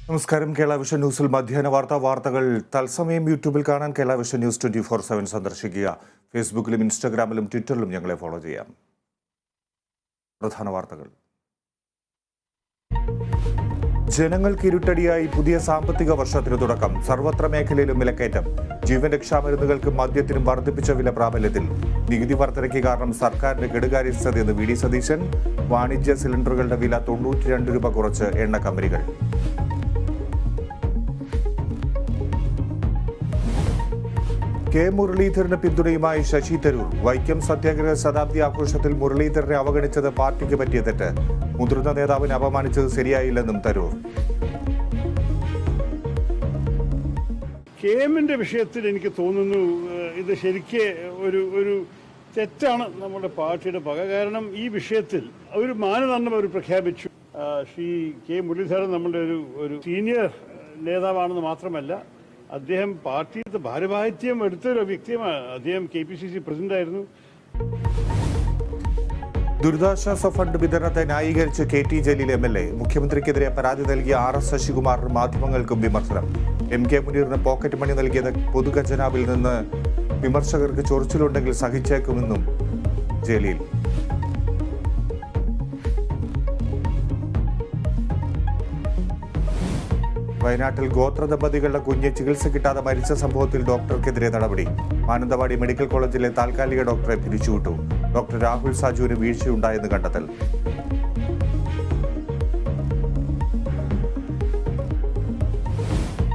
നമസ്കാരം. കേരള വിഷൻ ന്യൂസിൽ മധ്യാഹ്ന വാർത്തകൾ തത്സമയം യൂട്യൂബിൽ കാണാൻ കേരള വിഷൻ ന്യൂസ് 24/7 സന്ദർശിക്കുക. ഫേസ്ബുക്കിലും ഇൻസ്റ്റാഗ്രാമിലും ട്വിറ്ററിലും ഞങ്ങളെ ഫോളോ ചെയ്യാം. പ്രധാന വാർത്തകൾ. ജനങ്ങൾക്ക് ഇരുട്ടടിയായി പുതിയ സാമ്പത്തിക വർഷത്തിന് തുടക്കം. സർവത്ര മേഖലയിലും വിലക്കയറ്റം. ജീവൻ രക്ഷാമരുന്നുകൾക്കും മദ്യത്തിനും വർദ്ധിപ്പിച്ച വില പ്രാബല്യത്തിൽ. നികുതി വർധനയ്ക്ക് കാരണം സർക്കാരിന്റെ കെടുകാര്യസ്ഥതയെന്ന് വി ഡി സതീശൻ. വാണിജ്യ സിലിണ്ടറുകളുടെ വില 92 രൂപ കുറച്ച് എണ്ണ കമ്പനികൾ. കെ മുരളീധരന് പിന്തുണയുമായി ശശി തരൂർ. വൈക്കം സത്യാഗ്രഹ ശതാബ്ദി ആഘോഷത്തിൽ മുരളീധരനെ അവഗണിച്ചത് പാർട്ടിക്ക് പറ്റിയ തെറ്റ്. മുതിർന്ന നേതാവിനെ അപമാനിച്ചത് ശരിയായില്ലെന്നും തരൂർ. കെ എമ്മിന്റെ വിഷയത്തിൽ എനിക്ക് തോന്നുന്നു ഇത് ശരിക്ക് ഒരു തെറ്റാണ് നമ്മുടെ പാർട്ടിയുടെ പക. കാരണം ഈ വിഷയത്തിൽ ഒരു മാനദണ്ഡം അവർ പ്രഖ്യാപിച്ചു. ശ്രീ കെ മുരളീധരൻ നമ്മുടെ ഒരു സീനിയർ നേതാവാണെന്ന് മാത്രമല്ല, അദ്ദേഹം പാർട്ടിയുടെ ഭാരവാഹിത്യം എടുത്തൊരു വ്യക്തിയുമാണ്. അദ്ദേഹം KPCC പ്രസിഡന്റായിരുന്നു. ദുരിതാശ്വാസ ഫണ്ട് വിതരണത്തെ ന്യായീകരിച്ച് KT ജലീൽ MLA. മുഖ്യമന്ത്രിക്കെതിരെ പരാതി നൽകിയ RS ശശികുമാർ. മാധ്യമങ്ങൾക്കും വിമർശനം. MK മുനീറിന് പോക്കറ്റ് മണി നൽകിയത് പൊതുഖജനാവിൽ നിന്ന്. വിമർശകർക്ക് ചൊറിച്ചിലുണ്ടെങ്കിൽ സഹിച്ചേക്കുമെന്നും ജലീൽ. വയനാട്ടിൽ ഗോത്ര ദമ്പതികളുടെ കുഞ്ഞ് ചികിത്സ കിട്ടാതെ മരിച്ച സംഭവത്തിൽ ഡോക്ടർക്കെതിരെ നടപടി. മാനന്തവാടി മെഡിക്കൽ കോളേജിലെ താൽക്കാലിക ഡോക്ടറെ പിരിച്ചുവിട്ടു. ഡോക്ടർ രാഹുൽ സാജുവിന് വീഴ്ചയുണ്ടായെന്ന് കണ്ടെത്തൽ.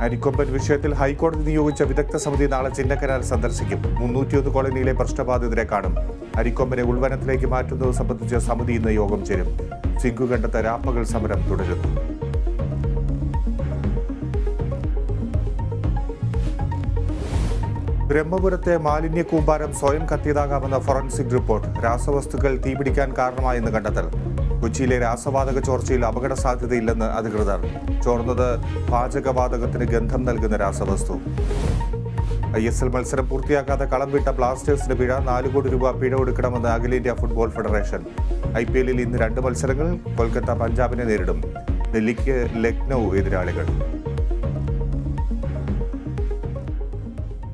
അരിക്കൊമ്പൻ വിഷയത്തിൽ ഹൈക്കോടതി നിയോഗിച്ച വിദഗ്ധ സമിതി നാളെ ചിന്നക്കനാൽ സന്ദർശിക്കും. 301 കോളനിയിലെ പ്രശ്നബാധിതരെ കാണും. അരിക്കൊമ്പനെ ഉൾവനത്തിലേക്ക് മാറ്റുന്നത് സംബന്ധിച്ച് സമിതി ഇന്ന് യോഗം ചേരും. സിംഗുകണ്ടത്ത് രാപ്പകൽ സമരം തുടരുന്നു. ബ്രഹ്മപുരത്തെ മാലിന്യ കൂമ്പാരം സ്വയം കത്തിയതാകാമെന്ന ഫോറൻസിക് റിപ്പോർട്ട്. രാസവസ്തുക്കൾ തീപിടിക്കാൻ കാരണമായെന്ന് കണ്ടെത്തൽ. കൊച്ചിയിലെ രാസവാതക ചോർച്ചയിൽ അപകട സാധ്യതയില്ലെന്ന് അധികൃതർ. ചോർന്നത് പാചകവാതകത്തിന് ഗന്ധം നൽകുന്ന രാസവസ്തു. ISL മത്സരം പൂർത്തിയാക്കാതെ കളം വിട്ട ബ്ലാസ്റ്റേഴ്സിന് പിഴ. 4 കോടി രൂപ പിഴ കൊടുക്കണമെന്ന് അഖിലേന്ത്യാ ഫുട്ബോൾ ഫെഡറേഷൻ. IPL ഇന്ന് 2 മത്സരങ്ങൾ. കൊൽക്കത്ത പഞ്ചാബിനെ നേരിടും. ഡൽഹിക്ക് ലക്നൌ എതിരാളികൾ.